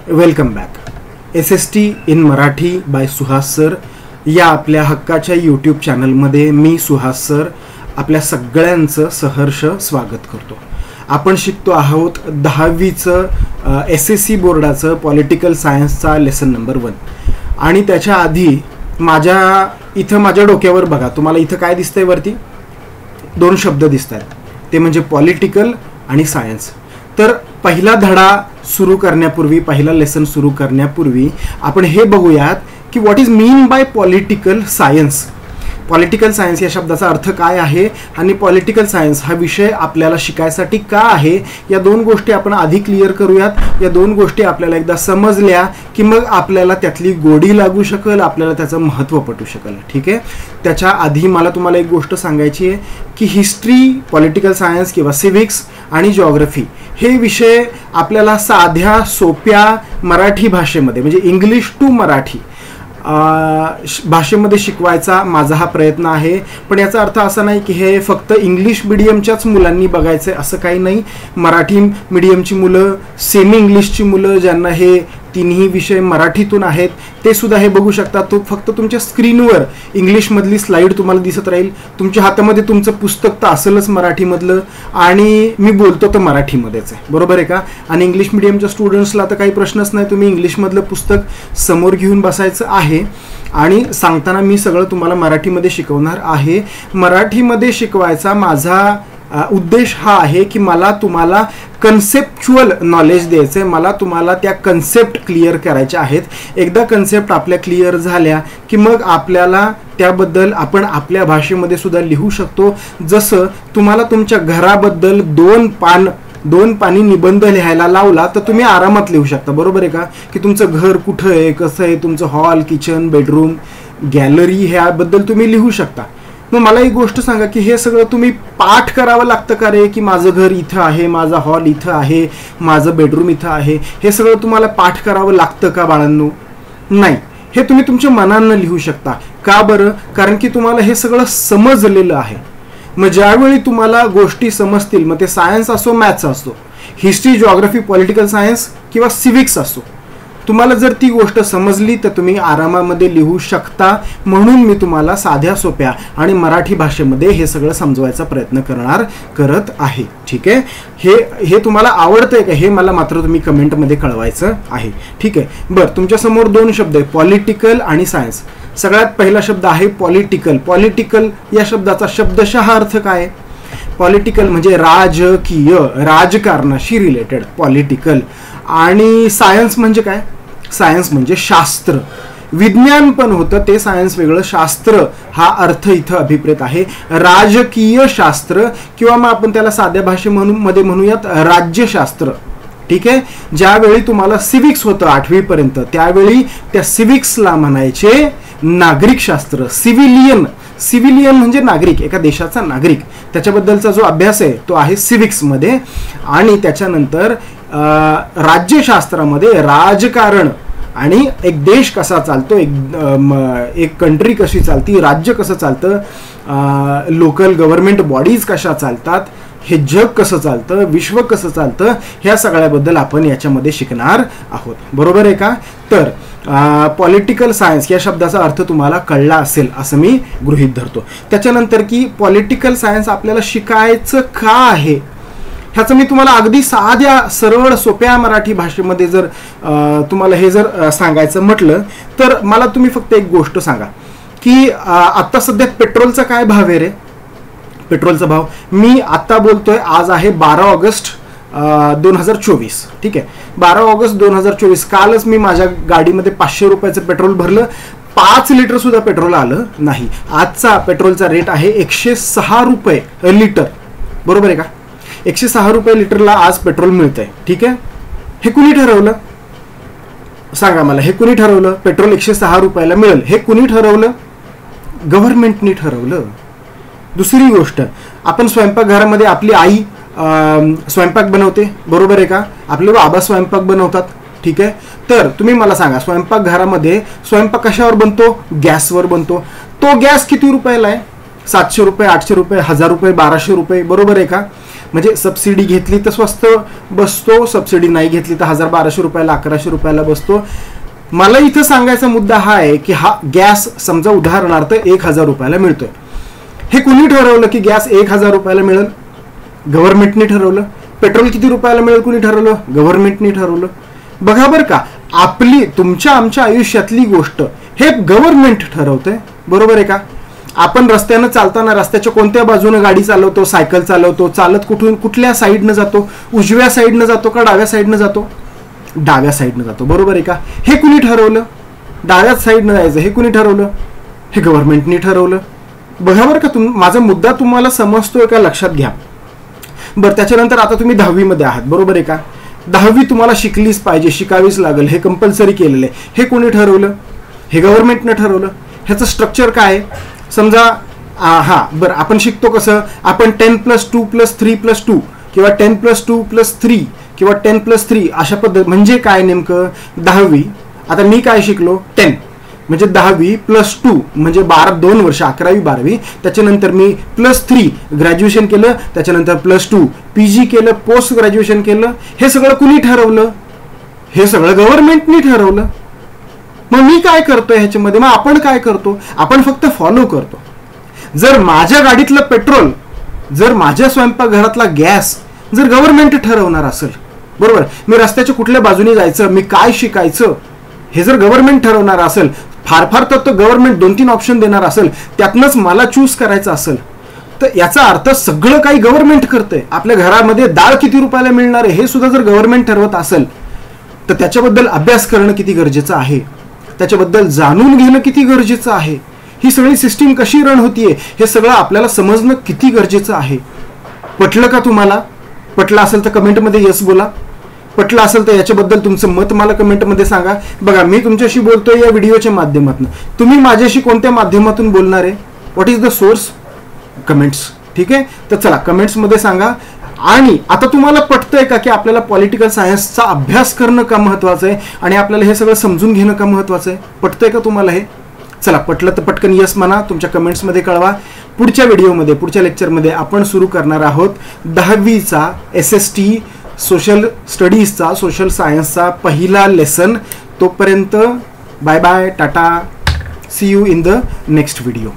Welcome back. SST in Marathi by Suhas sir या आपल्या हक्काच्या यूट्यूब चॅनलमध्ये मी सुहास सर आपल्या सगळ्यांचं सहर्ष स्वागत करतो. आपण शिकतो आहोत 10वीचं SSC बोर्डाचं पॉलिटिकल सायन्सचा लेसन नंबर 1. आणि त्याच्या आधी माझ्या डोक्यावर बघा, तुम्हाला इथं काय दिसतंय? वरती 2 शब्द दिसत आहेत, ते म्हणजे पॉलिटिकल आणि सायन्स. तर पहिला धडा सुरू करण्यापूर्वी, पहिला लेसन सुरू करण्यापूर्वी आपण हे बघूयात की what is mean by political science. Political science या शब्दाचा अर्थ काय आहे आणि पॉलिटिकल सायन्स हा विषय आपल्याला शिकायसाठी का आहे, या 2 गोष्टी आपण आधी क्लिअर करूयात. या 2 गोष्टी आपल्याला एकदा समजल्या की मग आपल्याला त्यातली गोडी लागू शकेल, आपल्याला त्याचं महत्त्व पटू शकेल. ठीक आहे. त्याच्या आधी मला तुम्हाला एक गोष्ट सांगायची आहे की हिस्ट्री, पॉलिटिकल सायन्स किंवा सिव्हिक्स आणि जिओग्राफी हे विषय आपल्याला साध्या सोप्या मराठी भाषेमध्ये म्हणजे इंग्लिश टू मराठी भाषेमध्ये शिकवायचा माझा हा प्रयत्न आहे. पण याचा अर्थ असा नाही की हे फक्त इंग्लिश मिडियमच्याच मुलांनी बघायचं असं काही नाही. मराठी मिडियमची मुलं, सेमी इंग्लिशची मुलं ज्यांना हे तिन्ही विषय मराठीतून आहेत ते सुद्धा हे बघू शकतात. तो फक्त तुमच्या स्क्रीनवर इंग्लिशमधली स्लाईड तुम्हाला दिसत राहील. तुमच्या हातामध्ये तुमचं पुस्तक तर असेलच मराठीमधलं आणि मी बोलतो तर मराठीमध्येच आहे, बरोबर आहे का? आणि इंग्लिश मिडियमच्या स्टुडंट्सला तर काही प्रश्नच नाही, तुम्ही इंग्लिशमधलं पुस्तक समोर घेऊन बसायचं आहे आणि सांगताना मी सगळं तुम्हाला मराठीमध्ये शिकवणार आहे. मराठीमध्ये शिकवायचा माझा उद्देश हा आहे की मला तुम्हाला कन्सेप्च्युअल नॉलेज द्यायचं आहे, मला तुम्हाला त्या कन्सेप्ट क्लिअर करायच्या आहेत. एकदा कन्सेप्ट आपल्या क्लिअर झाल्या की मग आपल्याला त्याबद्दल आपण आपल्या भाषेमध्ये सुद्धा लिहू शकतो. जसं तुम्हाला तुमच्या घराबद्दल 2 पानी निबंध लिहायला लावला तर तुम्ही आरामात लिहू शकता, बरोबर आहे का? की तुमचं घर कुठं आहे, कसं आहे, तुमचं हॉल, किचन, बेडरूम, गॅलरी ह्याबद्दल तुम्ही लिहू शकता. मग मला एक गोष्ट सांगा की हे सगळं तुम्ही पाठ करावं लागतं का रे? की माझं घर इथं आहे, माझा हॉल इथं आहे, माझं बेडरूम इथं आहे, हे सगळं तुम्हाला पाठ करावं लागतं का बाळांनो? नाही, हे तुम्ही तुमच्या मनानं लिहू शकता. का बरं? कारण की तुम्हाला हे सगळं समजलेलं आहे. मग ज्यावेळी तुम्हाला गोष्टी समजतील, मग ते सायन्स असो, मॅथ्स असो, हिस्ट्री, जिओग्राफी, पॉलिटिकल सायन्स किंवा सिव्हिक्स असो, तुम्हाला जर ती गोष्ट समजली तर तुम्ही आरामामध्ये लिहू शकता. म्हणून मी तुम्हाला साध्या सोप्या आणि मराठी भाषेमध्ये हे सगळं समजवायचा प्रयत्न करत आहे. ठीक आहे. हे तुम्हाला आवडतंय का हे मला मात्र तुम्ही कमेंटमध्ये कळवायचं आहे. ठीक आहे. बरं, तुमच्यासमोर 2 शब्द आहे, पॉलिटिकल आणि सायन्स. सगळ्यात पहिला शब्द आहे पॉलिटिकल. पॉलिटिकल या शब्दाचा शब्दशः अर्थ काय? पॉलिटिकल म्हणजे राजकीय, राजकारणाशी रिलेटेड पॉलिटिकल. आणि सायन्स म्हणजे काय? सायन्स म्हणजे शास्त्र. विज्ञान पण होतं ते सायन्स वेगळं, शास्त्र हा अर्थ इथं अभिप्रेत आहे. राजकीय शास्त्र किंवा मग आपण त्याला साध्या भाषेमध्ये म्हणूयात राज्यशास्त्र. ठीक आहे. ज्यावेळी तुम्हाला सिव्हिक्स होतं 8वी पर्यंत, त्यावेळी त्या सिव्हिक्सला म्हणायचे नागरिक शास्त्र. सिव्हिलियन म्हणजे नागरिक, एका देशाचा नागरिक, त्याच्याबद्दलचा जो अभ्यास आहे तो आहे सिव्हिक्समध्ये. आणि त्याच्यानंतर राज्यशास्त्रामध्ये राजकारण आणि एक देश कसा चालतो, एक कंट्री कशी चालती, राज्य कसं चालतं, लोकल गव्हर्नमेंट बॉडीज कशा चालतात, हे जग कसं चालतं, विश्व कसं चालतं, ह्या सगळ्याबद्दल आपण याच्यामध्ये शिकणार आहोत, बरोबर आहे का? तर पॉलिटिकल सायन्स या शब्दाचा अर्थ तुम्हाला कळला असेल असं मी गृहीत धरतो. त्याच्यानंतर की पॉलिटिकल सायन्स आपल्याला शिकायचं का आहे ह्याचं मी तुम्हाला अगदी साध्या सरळ सोप्या मराठी भाषेमध्ये जर तुम्हाला हे जर सांगायचं म्हटलं तर मला तुम्ही फक्त एक गोष्ट सांगा की आत्ता सध्या पेट्रोलचा काय भाव आहे रे? पेट्रोलचा भाव मी आत्ता बोलतोय, आज आहे 12 ऑगस्ट 2024. ठीक आहे. 12 ऑगस्ट 2024. कालच मी माझ्या गाडीमध्ये 500 रुपयाचं पेट्रोल भरलं, 5 लिटर सुद्धा पेट्रोल आलं नाही. आजचा पेट्रोलचा रेट आहे 106 रुपये लिटर, बरोबर आहे का? 106 रुपये लिटरला आज पेट्रोल मिळतंय. ठीक आहे. हे कुणी ठरवलं सांगा मला? हे कुणी ठरवलं पेट्रोल 106 रुपयाला मिळेल? हे कुणी ठरवलं? गव्हर्नमेंटनी ठरवलं. दुसरी गोष्ट, आपण स्वयंपाकघरामध्ये आपली आई स्वयंपाक बनवते, बरोबर आहे का? आपले बाबा स्वयंपाक बनवतात. ठीक आहे. तर तुम्ही मला सांगा, स्वयंपाकघरामध्ये स्वयंपाक कशावर बनतो? गॅसवर बनतो. तो गॅस किती रुपयाला आहे? 700 रुपये, 800 रुपये, 1000 रुपये, 1200 रुपये, बरोबर आहे का? म्हणजे सबसिडी घेतली तर स्वस्त बसतो, सबसिडी नाही घेतली तर 1200 रुपयाला 1100 रुपयाला बसतो. मला इथं सांगायचा मुद्दा हा आहे की हा गॅस समजा उदाहरणार्थ 1000 रुपयाला मिळतोय. हे कुणी ठरवलं की गॅस 1000 रुपयाला मिळेल? गव्हर्नमेंटने ठरवलं. पेट्रोल किती रुपयाला मिळेल कुणी ठरवलं? गव्हर्नमेंटने ठरवलं. बघा बरं का, आपली तुमच्या आमच्या आयुष्यातली गोष्ट हे गव्हर्नमेंट ठरवतंय, बरोबर आहे का? आपण रस्त्यानं चालताना रस्त्याच्या कोणत्या बाजूने गाडी चालवतो, सायकल चालवतो, चालत कुठल्या साईडनं जातो? उजव्या साईडनं जातो का डाव्या साईडनं जातो? डाव्या साईडनं जातो, बरोबर आहे का? हे कुणी ठरवलं? डाव्या साईडनं जायचं हे कुणी ठरवलं? हे गव्हर्नमेंटने ठरवलं. बघा बरं का, माझा मुद्दा तुम्हाला समजतोय का? लक्षात घ्या. बरं, त्याच्यानंतर आता तुम्ही 10वी मध्ये आहात, बरोबर आहे का? 10वी तुम्हाला शिकलीच पाहिजे, शिकावीच लागेल, हे कंपल्सरी केलेलं आहे. हे कोणी ठरवलं? हे गव्हर्नमेंटनं ठरवलं. ह्याचं स्ट्रक्चर काय आहे? समजा बरं, आपण शिकतो कसं? आपण 10+2+3+2 किंवा 10+2+3 किंवा 10+3 अशा पद्धत. म्हणजे काय नेमकं? 10वी. आता मी काय शिकलो? 10 म्हणजे 10वी +2 म्हणजे 2 वर्ष, 11वी 12वी. त्याच्यानंतर मी +3 ग्रॅज्युएशन केलं, त्याच्यानंतर +2 PG केलं, पोस्ट ग्रॅज्युएशन केलं. हे सगळं कुणी ठरवलं? हे सगळं गव्हर्नमेंटने ठरवलं. मग मी काय करतोय ह्याच्यामध्ये? मग आपण काय करतो? आपण फक्त फॉलो करतो. जर माझ्या गाडीतलं पेट्रोल, जर माझ्या स्वयंपाकघरातला गॅस जर गव्हर्नमेंट ठरवणार असेल, बरोबर, मी रस्त्याच्या कुठल्या बाजूने जायचं, मी काय शिकायचं, हे जर गव्हर्नमेंट ठरवणार असेल, फार तर गव्हर्नमेंट 2-3 ऑप्शन देणार असेल, त्यातनंच मला चूज करायचं असेल, तर याचा अर्थ सगळं काही गव्हर्नमेंट करतंय. आपल्या घरामध्ये डाळ किती रुपयाला मिळणार आहे हे सुद्धा जर गव्हर्नमेंट ठरवत असेल, तर त्याच्याबद्दल अभ्यास करणं किती गरजेचं आहे, त्याच्याबद्दल जाणून घेणं किती गरजेचं आहे, ही सगळी सिस्टीम कशी रन होतीये हे सगळं आपल्याला समजणं किती गरजेचं आहे. पटलं का तुम्हाला? पटलं असेल तर कमेंटमध्ये यस बोला. पटलं असेल तर याच्याबद्दल तुमचं मत मला कमेंटमध्ये सांगा. बघा, मी तुमच्याशी बोलतोय या व्हिडिओच्या माध्यमातून. तुम्ही माझ्याशी कोणत्या माध्यमातून बोलणार आहे? What is the source? Comments. ठीक आहे, तर चला कमेंट्समध्ये सांगा. आणि आता तुम्हाला पटतंय का की आपल्याला पॉलिटिकल सायन्सचा अभ्यास करणं का महत्वाचं आहे आणि आपल्याला हे सगळं समजून घेणं का महत्वाचं आहे? पटतंय का तुम्हाला हे? चला, पटलं तर पटकन यस म्हणा, तुमच्या कमेंट्समध्ये कळवा. पुढच्या व्हिडिओमध्ये, पुढच्या लेक्चरमध्ये आपण सुरू करणार आहोत 10वीचा SST सोशल स्टडीजचा, सोशल सायन्सचा पहिला लेसन. तोपर्यंत bye bye, tata, see you in the next video.